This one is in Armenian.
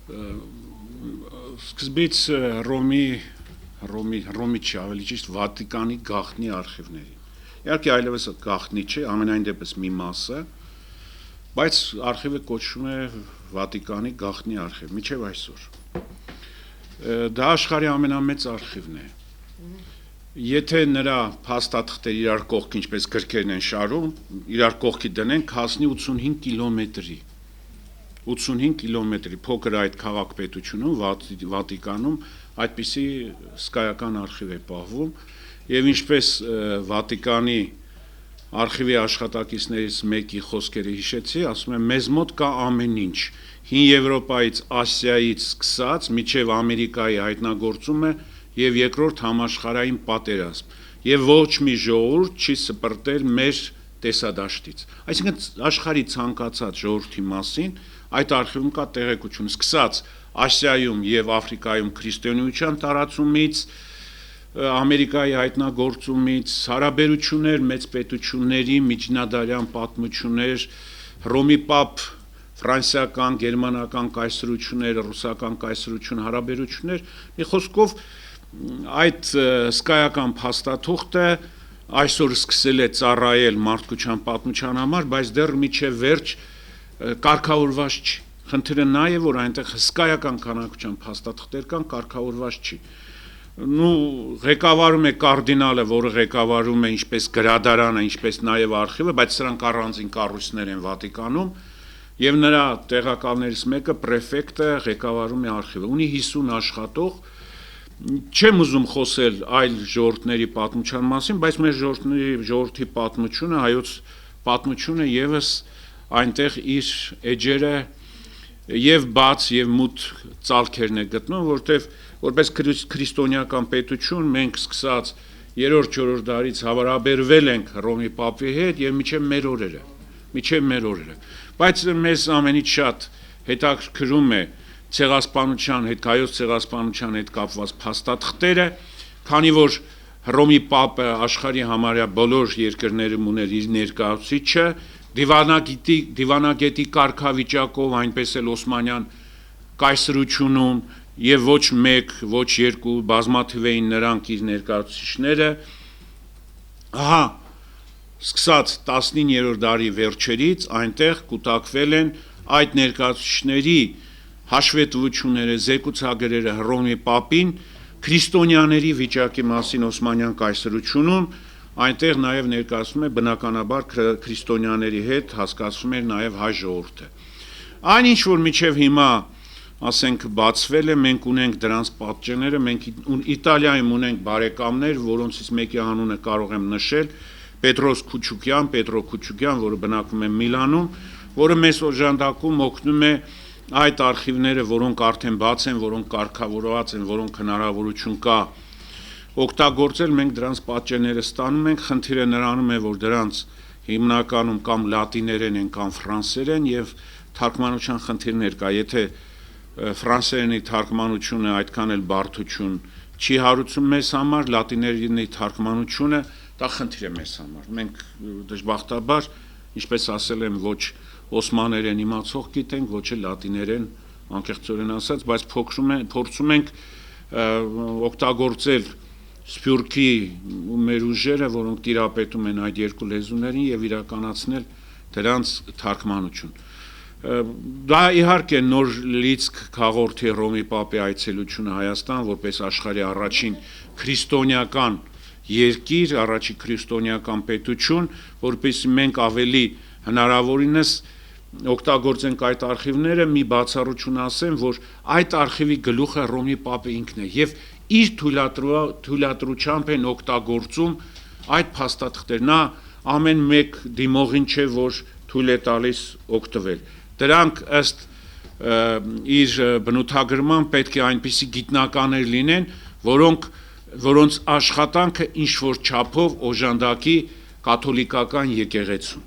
Սկզբից Ռոմի չի, ավելի ճիշտ Վատիկանի գաղտնի արխիվների։ Իհարկե այլևս գաղտնի չէ, ամենայն դեպս մի մասը, բայց արխիվը կոչվում է Վատիկանի գաղտնի արխիվ, մինչև այսօր։ Դա աշխարհի ամենամեծ արխիվն է։ Եթե նրա փաստաթղթերը իրար կողք, ինչպես գրքերն են շարում, իրար կողքի դնենք, հասնի 85 կիլոմետրի։ 85 կիլոմետրի փոքր այդ քաղաք-պետությունում, Վատիկանում այդպիսի հսկայական արխիվ է պահվում, եւ ինչպես Վատիկանի արխիվի աշխատակիցներից մեկի խոսքերը հիշեցի, ասում է մեզ մոտ կա ամեն ինչ, հին Եվրոպայից, Ասիայից սկսած մինչև Ամերիկայի հայտնագործումը եւ երկրորդ համաշխարհային պատերազմ, եւ ոչ մի ժողովուրդ չի սպրտել մեր տեսադաշտից։ Այսինքն աշխարհի ցանկացած ժողովրդի մասին այդ արխիվում կա տեղեկություն, սկսած Ասիայում եւ Աֆրիկայում քրիստոնեության տարածումից, Ամերիկայի հայտնագործումից, հարաբերություններ մեծ պետությունների, միջնադարյան պատմություններ, Հռոմի Պապ, ֆրանսիական, գերմանական կայսրություններ, ռուսական կայսրություն հարաբերություններ, մի խոսքով այդ հսկայական փաստաթուղթը այսօր սկսել է ծառայել մարդկության պատմության համար, բայց դեռ միջև վերջ կարգավորված չի։ Խնդիրը նա է, որ այնտեղ հսկայական քանակությամբ փաստաթղթեր կան, կարգավորված չի։ Ղեկավարում է կարդինալը, որը ղեկավարում է ինչպես գրադարանը, ինչպես նաև արխիվը, բայց սրանք առանձին կառույցներ են Վատիկանում, եւ նրա տեղակալներից մեկը պրեֆեկտը ղեկավարում է արխիվը։ Ունի 50 աշխատող։ Չեմ ուզում խոսել այլ ժողովուրդների պատմության մասին, բայց մեր ժողովրդի պատմությունը, հայոց պատմությունը եւս այնտեղ իր էջերը եւ բաց եւ մութ ծալքերն է գտնում, որտեւ որպես քրիստոնեական պետություն մենք սկսած 3-4 դարից հավարաբերվել ենք Հռոմի Պապի հետ եւ մինչեւ մեր օրերը։ Բայց մեզ ամենից շատ հետաքրքրում է ցեղասպանության հետ, հայոց ցեղասպանության հետ կապված փաստաթղթերը, քանի որ Հռոմի Պապը աշխարհի համարյա բոլոր երկրներում ուներ իր ներկայացուցիչը, դիվանագետի կարգավիճակով, այնպես էլ Օսմանյան կայսրությունում եւ ոչ մեկ, ոչ երկու, բազմաթիվ էին նրանք իր ներկայացուցիչները, սկսած 19-րդ դարի վերջերից այնտեղ կուտակվել են այդ ներկայացուցիչների հաշվետվությունները, զեկուցագրերը Հռոմի Պապին քրիստոնյաների վիճակի մասին Օսմանյան կայսրությունում, այնտեղ նաև ներկայացվում է բնականաբար քրիստոնյաների հետ հասկացվում էր նաև հայ ժողովուրդը։ Այնինչ որ մինչև հիմա ասենք բացվել է, մենք ունենք դրանց պատճենները, մենք Իտալիայում ունենք բարեկամներ, որոնցից մեկի անունը կարող եմ նշել, Պետրո Քուչուկյան, որը բնակվում է Միլանում, որը մեզ օժանդակում օգնում է այդ արխիվները, որոնք արդեն բաց են, որոնք կարգավորված են, որոնք հնարավորություն կա օգտագործել, մենք դրանց պատճենները ստանում ենք, խնդիրը նրանում է, որ դրանց հիմնականում կամ լատիներեն են, կամ ֆրանսերեն եւ թարգմանության խնդիրներ կա, եթե ֆրանսերենի թարգմանությունը այդքան էլ բարդություն չի հարուցում մեզ համար, լատիներենի թարգմանությունը դա խնդիր է մեզ համար։ Մենք դժբախտաբար, ինչպես ասել եմ, ոչ օսմաներեն իմացող գիտենք, ոչ էլ լատիներեն, անկեղծորեն ասած, բայց փորձում ենք օգտագործել Սփյուռքի ու մեր ուժերը, որոնք տիրապետում են այդ երկու լեզուներին եւ իրականացնել դրանց թարգմանություն։ Դա իհարկե նոր լիցք քաղորդի Հռոմի Պապի այցելությունը Հայաստան, որպես աշխարհի առաջին քրիստոնեական երկիր, առաջին քրիստոնեական պետություն, որպեսզի մենք ավելի հնարավորինս օգտագործենք այդ արխիվները, մի բացառություն ասեմ, որ այդ արխիվի գլուխը Հռոմի Պապը ինքն է եւ իր թույլատրությամբ են օգտագործում այդ փաստաթղթերը։ Նա ամեն մեկ դիմողին չէ, որ թույլ է տալիս օգտվել։ Դրանք ըստ իր բնութագրման պետք է այնպիսի գիտնականներ լինեն, որոնց աշխատանքը ինչ որ չափով օժանդակի կաթոլիկական եկեղեցուն։